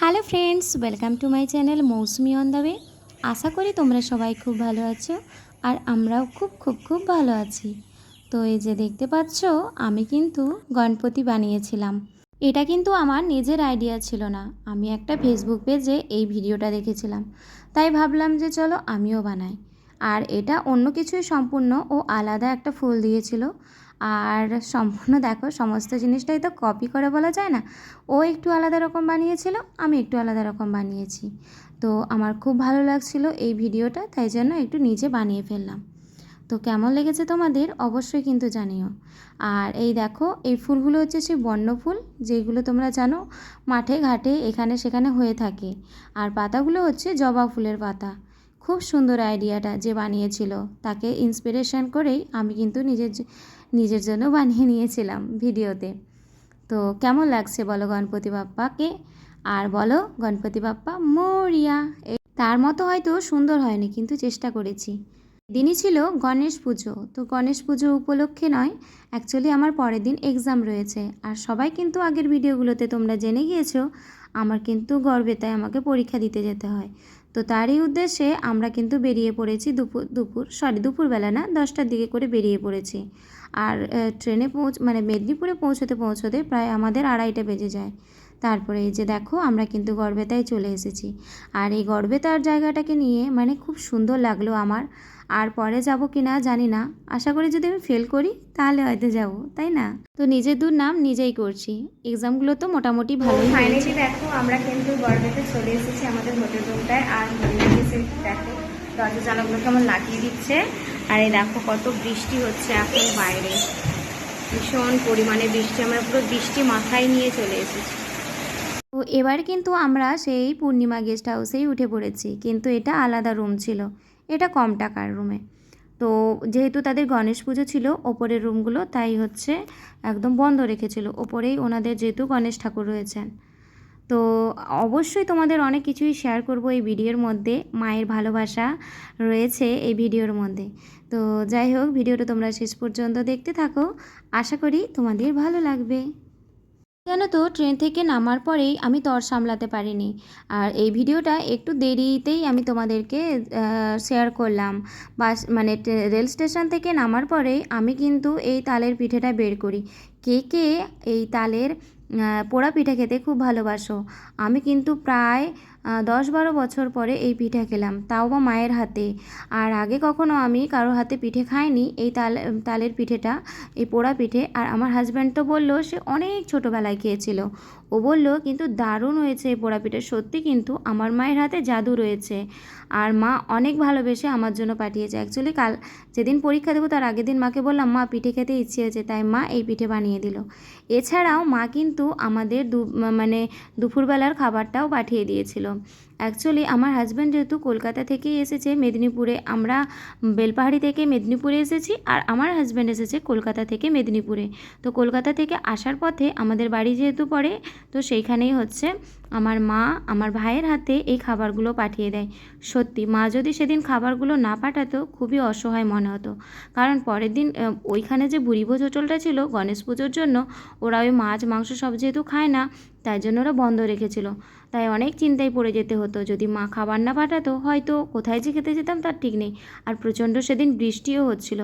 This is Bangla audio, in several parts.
Hello friends, welcome to my channel Mousumi on the way. আশা করি তোমরা সবাই খুব ভালো আছো আর আমরাও খুব ভালো আছি। তো এই যে দেখতে পাচ্ছ, আমি কিন্তু গণপতি বানিয়েছিলাম। এটা কিন্তু আমার নিজের আইডিয়া ছিল না, আমি একটা ফেসবুক পেজে এই ভিডিওটা দেখেছিলাম, তাই ভাবলাম যে চলো আমিও বানাই। আর এটা অন্য কিছুই সম্পূর্ণ ও আলাদা একটা ফুল দিয়েছিল। আর সম্পূর্ণ দেখো, সমস্ত জিনিসটাই তো কপি করে বলা যায় না। ও একটু আলাদা রকম বানিয়েছিল, আমি একটু আলাদা রকম বানিয়েছি। তো আমার খুব ভালো লাগছিল এই ভিডিওটা, তাই জন্য একটু নিজে বানিয়ে ফেললাম। তো কেমন লেগেছে তোমাদের অবশ্যই কিন্তু জানিও। আর এই দেখো, এই ফুলগুলো হচ্ছে সেই বন্য ফুল, যেগুলো তোমরা জানো মাঠে ঘাটে এখানে সেখানে হয়ে থাকে। আর পাতাগুলো হচ্ছে জবা ফুলের পাতা। খুব সুন্দর আইডিয়াটা যে বানিয়েছিল, তাকে ইন্সপিরেশন করেই আমি কিন্তু নিজের জন্য বানিয়ে নিয়েছিলাম ভিডিওতে। তো কেমন লাগছে বলো গণপতি বাপ্পাকে, আর বলো গণপতি বাপ্পা মোরিয়া। তার মতো হয়তো সুন্দর হয়নি, কিন্তু চেষ্টা করেছি। দিনই ছিল গণেশ পুজো। তো গণেশ পুজো উপলক্ষে নয়, অ্যাকচুয়ালি আমার পরের দিন এক্সাম রয়েছে। আর সবাই কিন্তু আগের ভিডিওগুলোতে তোমরা জেনে গিয়েছো আমার কিন্তু গর্বে, তাই আমাকে পরীক্ষা দিতে যেতে হয়। তো তারই উদ্দেশ্যে আমরা কিন্তু বেরিয়ে পড়েছি দুপুরবেলা না, 10টার দিকে করে বেরিয়ে পড়েছি। আর ট্রেনে মানে মেদিনীপুরে পৌঁছতে প্রায় আমাদের 2:30 বেজে যায়। তারপরে এই যে দেখো, আমরা কিন্তু গড়বেতায় চলে এসেছি। আর এই গড়বেতার জায়গাটাকে নিয়ে মানে খুব সুন্দর লাগলো আমার। আর পরে যাব কি না জানি না, আশা করি যদি আমি ফেল করি তাহলে হয়তো যাব, তাই না? তো নিজের দুর্নাম নিজেই করছি। এক্সামগুলো তো মোটামুটি ভালোই হয়েছে। দেখো, আমরা কিন্তু গড়বেতে চলে এসেছি আমাদের হোটেল রুমটায়। আর দেখো দরজা জানাগুলো কেমন লাগিয়ে দিচ্ছে। আর এই দেখো কত বৃষ্টি হচ্ছে এখন বাইরে, ভীষণ পরিমাণে বৃষ্টি। আমরা পুরো বৃষ্টি মাথায় নিয়ে চলে এসেছি। তো এবার কিন্তু আমরা সেই পূর্ণিমা গেস্ট হাউসেই উঠে পড়েছি, কিন্তু এটা আলাদা রুম ছিল, এটা কম টাকার রুমে। তো যেহেতু তাদের গণেশ পুজো ছিল, ওপরের রুমগুলো তাই হচ্ছে একদম বন্ধ রেখেছিল। ওপরেই ওনাদের যেহেতু গণেশ ঠাকুর রয়েছেন। তো অবশ্যই তোমাদের অনেক কিছুই শেয়ার করব এই ভিডিওর মধ্যে, মায়ের ভালোবাসা রয়েছে এই ভিডিওর মধ্যে। তো যাই হোক, ভিডিওটা তোমরা শেষ পর্যন্ত দেখতে থাকো, আশা করি তোমাদের ভালো লাগবে। জানো তো, ট্রেন থেকে নামার পরেই আমি তর সামলাতে পারিনি। আর এই ভিডিওটা একটু দেরিতেই আমি তোমাদেরকে শেয়ার করলাম। মানে রেল স্টেশন থেকে নামার পরেই আমি কিন্তু এই তালের পিঠেটা বের করি। কে কে এই তালের পোড়া পিঠে খেতে খুব ভালোবাসো? আমি কিন্তু প্রায় 10-12 বছর পরে এই পিঠে খেলাম, তাও বা মায়ের হাতে। আর আগে কখনো আমি কারো হাতে পিঠে খাইনি এই তালের পিঠেটা, এই পোড়া পিঠে। আর আমার হাজব্যান্ড তো বললো সে অনেক ছোটোবেলায় খেয়েছিল। ও বললো কিন্তু দারুণ হয়েছে এই পোড়া পিঠে, সত্যি কিন্তু আমার মায়ের হাতে জাদু রয়েছে। আর মা অনেক ভালোবেসে আমার জন্য পাঠিয়েছে। অ্যাকচুয়ালি কাল যেদিন পরীক্ষা দেবো তার আগের দিন মাকে বললাম মা পিঠে খেতে ইচ্ছে হয়েছে, তাই মা এই পিঠে বানিয়ে দিল। এছাড়াও মা কিন্তু আমাদের মানে দুপুরবেলার খাবারটাও পাঠিয়ে দিয়েছিল। অ্যাকচুয়ালি আমার হাজব্যান্ড যেহেতু কলকাতা থেকেই এসেছে মেদিনীপুরে, আমরা বেলপাহাড়ি থেকে মেদিনীপুরে এসেছি, আর আমার হাজব্যান্ড এসেছে কলকাতা থেকে মেদিনীপুরে। তো কলকাতা থেকে আসার পথে আমাদের বাড়ি যেহেতু পড়ে, তো সেইখানেই হচ্ছে আমার মা আমার ভাইয়ের হাতে এই খাবারগুলো পাঠিয়ে দেয়। সত্যি মা যদি সেদিন খাবারগুলো না পাঠাতো খুবই অসহায় মনে হতো। কারণ পরের দিন ওইখানে যে বুড়িভোজ হোটেলটা ছিল গণেশ পুজোর জন্য, ওরা ওই মাছ মাংস সব যেহেতু খায় না, তাই জন্য ওরা বন্ধ রেখেছিল। তাই অনেক চিন্তায় পড়ে যেতে হতো, যদি মা খাবার না পাঠাতো হয়তো কোথায় যে খেতে যেতাম তার ঠিক নেই। আর প্রচণ্ড সেদিন বৃষ্টিও হচ্ছিল।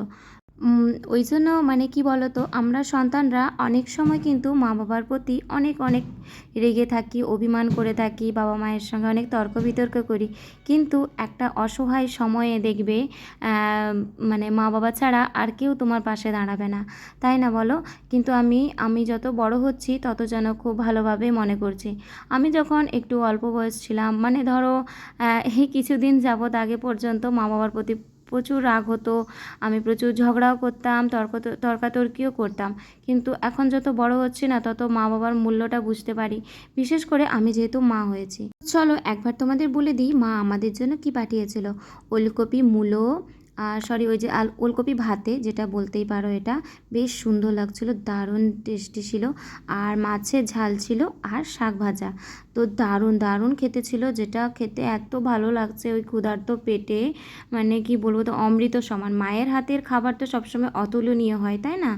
ওই জন্য মানে কি বলতো, আমরা সন্তানরা অনেক সময় কিন্তু মা বাবার প্রতি অনেক অনেক রেগে থাকি, অভিমান করে থাকি, বাবা মায়ের সঙ্গে অনেক তর্ক বিতর্ক করি। কিন্তু একটা অসহায় সময়ে দেখবে মানে মা বাবা ছাড়া আর কেউ তোমার পাশে দাঁড়াবে না, তাই না বলো? কিন্তু আমি যত বড় হচ্ছি তত যেন খুব ভালোভাবে মনে করছি। আমি যখন একটু অল্প বয়স ছিলাম, মানে ধরো এই কিছুদিন যাবৎ আগে পর্যন্ত মা বাবার প্রতি প্রচুর রাগ হতো, আমি প্রচুর ঝগড়াও করতাম, তর্কাতর্কিও করতাম। কিন্তু এখন যত বড় হচ্ছি না, তত মা বাবার মূল্যটা বুঝতে পারি, বিশেষ করে আমি যেহেতু মা হয়েছি। চলো একবার তোমাদের বলে দিই মা আমাদের জন্য কি পাঠিয়েছিল। ওলকপি মূলো, ওই যে ওলকপি ভাতে যেটা বলতেই পারো, এটা বেশ সুন্দর লাগছিল, দারুণ টেস্টি ছিল। আর মাছের ঝাল ছিল, আর শাক ভাজা। তো দারুণ দারুণ খেতে ছিল, যেটা খেতে এত ভালো লাগছে ওই ক্ষুধার্ত পেটে, মানে কি বলবো, তো অমৃত সমান। মায়ের হাতের খাবার তো সবসময় অতুলনীয় হয়, তাই না?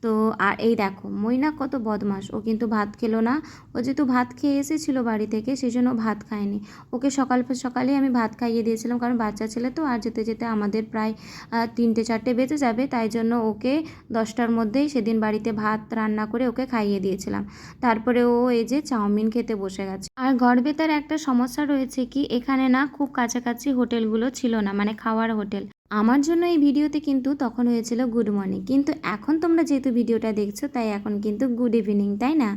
তো আর এই দেখো মৈনা কত বদমাস, ও কিন্তু ভাত খেলো না। ও যেহেতু ভাত খেয়ে এসেছিলো বাড়ি থেকে, সেই জন্য ভাত খায়নি। ওকে সকালেই আমি ভাত খাইয়ে দিয়েছিলাম, কারণ বাচ্চা ছেলে তো, আর যেতে যেতে আমাদের প্রায় 3-4 বেজে যাবে, তাই জন্য ওকে 10টার মধ্যেই সেদিন বাড়িতে ভাত রান্না করে ওকে খাইয়ে দিয়েছিলাম। তারপরে ও এই যে চাউমিন খেতে বসে গেছে। আর গড়বেতার একটা সমস্যা রয়েছে কি, এখানে না খুব কাছাকাছি হোটেলগুলো ছিল না, মানে খাওয়ার হোটেল। আমার জন্য এই ভিডিওতে কিন্তু তখন হয়েছিল গুড মর্নিং, কিন্তু এখন তোমরা যেহেতু ভিডিওটা দেখছো তাই এখন কিন্তু গুড ইভিনিং, তাই না?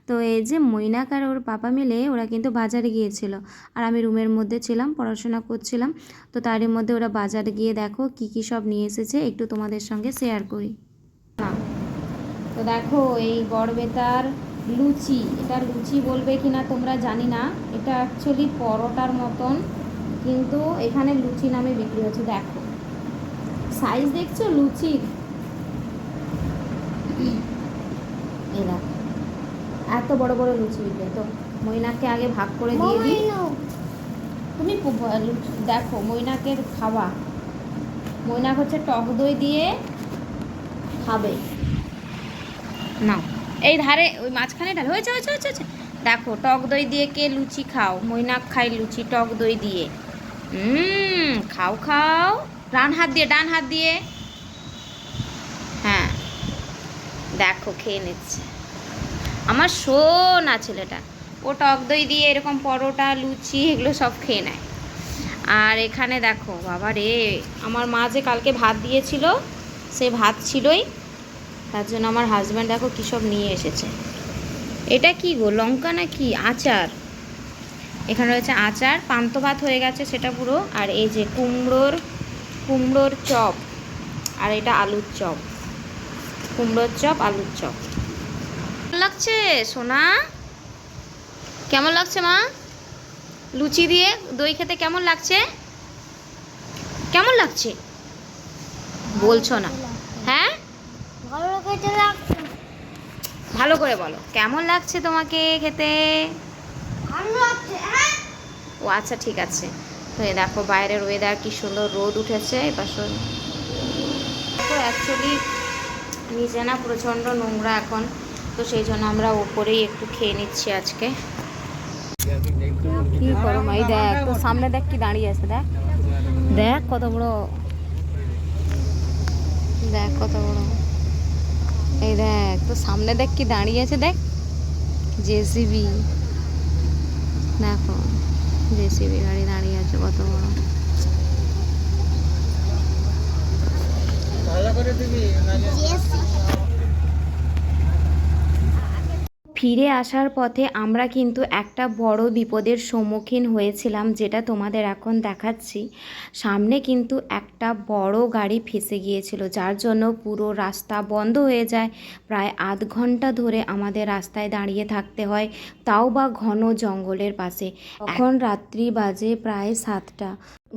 তো এই যে মৈনাক আর ওর পাপা মিলে ওরা কিন্তু বাজারে গিয়েছিল, আর আমি রুমের মধ্যে ছিলাম, পড়াশোনা করছিলাম। তো তারই মধ্যে ওরা বাজারে গিয়ে দেখো কি কি সব নিয়ে এসেছে, একটু তোমাদের সঙ্গে শেয়ার করি। তো দেখো এই গড়বেতার লুচি, এটা লুচি বলবে কি না তোমরা জানি না, এটা অ্যাকচুয়ালি পরোটার মতন, কিন্তু এখানে লুচি নামে বিক্রি হচ্ছে। দেখো সাইজ দেখছো লুচির, এই দেখো এত বড় বড় লুচি বিক্রি। তো মৈনাককে আগে ভাগ করে দিয়ে দিই। তুমি দেখো মৈনাকের খাওয়া, মৈনাক হচ্ছে টক দই দিয়ে খাবে। না এই ধারে ওই মাঝখানে ডাল হয়েছে হয়েছে হয়েছে হয়েছে। দেখো টক দই দিয়ে কে লুচি খাও, মৈনাক খাই লুচি টক দই দিয়ে। খাও খাও, ডান হাত দিয়ে। হ্যাঁ দেখো খেয়ে নিচ্ছে আমার সোনা ছেলেটা, ও টক দই দিয়ে এরকম পরোটা লুচি এগুলো সব খেয়ে নেয়। আর এখানে দেখো বাবা রে, আমার মা যে কালকে ভাত দিয়েছিল সে ভাত ছিলই, তার জন্য আমার হাজব্যান্ড দেখো কী সব নিয়ে এসেছে। এটা কি গো, লঙ্কা না কি, আচার। এখানে রয়েছে আচার, পান্তা ভাত হয়ে গেছে সেটা পুরো। আর এই যে কুমড়োর চপ, আর এটা আলুর চপ, কুমড়োর চপ আলুর চপ। কেমন লাগছে সোনা, কেমন লাগছে মা লুচি দিয়ে দই খেতে? কেমন লাগছে, কেমন লাগছে বলছো না? হ্যাঁ ভালো করে বলো, কেমন লাগছে তোমাকে খেতে? ও আচ্ছা ঠিক আছে। তো এই দেখো বাইরের ওয়েদার কি সুন্দর, রোদ উঠেছে। এবার দেখো অ্যাকচুয়ালি নিচে না প্রচণ্ড নোংরা এখন, তো সেই জন্য আমরা ওপরেই একটু খেয়ে নিচ্ছি আজকে। কি করো এই দেখ তো সামনে দেখ কি দাঁড়িয়ে আছে, দেখ দেখ কত বড়, দেখ কত বড়, এই দেখ তো সামনে দেখ কি দাঁড়িয়ে আছে, দেখ জেসিবি, দেখো জেসিবি গাড়ি দাঁড়িয়ে আছে কত বড়। ফিরে আসার পথে আমরা কিন্তু একটা বড় বিপদের সম্মুখীন হয়েছিলাম, যেটা তোমাদের এখন দেখাচ্ছি। সামনে কিন্তু একটা বড় গাড়ি ফেঁসে গিয়েছিল, যার জন্য পুরো রাস্তা বন্ধ হয়ে যায়। প্রায় আধ ঘন্টা ধরে আমাদের রাস্তায় দাঁড়িয়ে থাকতে হয়, তাও বা ঘন জঙ্গলের পাশে। এখন রাত্রি বাজে প্রায় 7টা।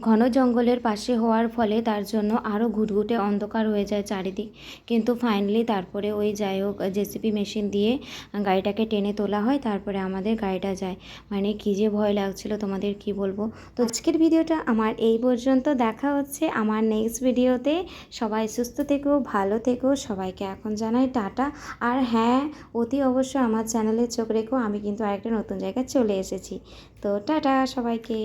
ঘন জঙ্গলের পাশে হওয়ার ফলে তার জন্য আরও ঘুটঘুটে অন্ধকার হয়ে যায় চারিদিক। কিন্তু ফাইনালি তারপরে ওই যাই হোক জেসিপি মেশিন দিয়ে গাড়িটাকে টেনে তোলা হয়, তারপরে আমাদের গাড়িটা যায়। মানে কী যে ভয় লাগছিল তোমাদের কি বলবো। তো আজকের ভিডিওটা আমার এই পর্যন্ত, দেখা হচ্ছে আমার নেক্সট ভিডিওতে। সবাই সুস্থ থেকো, ভালো থেকো, সবাইকে এখন জানাই টাটা। আর হ্যাঁ, অতি অবশ্যই আমার চ্যানেলে চোখ রেখো, আমি কিন্তু আরেকটা নতুন জায়গায় চলে এসেছি। তো টাটা সবাইকে।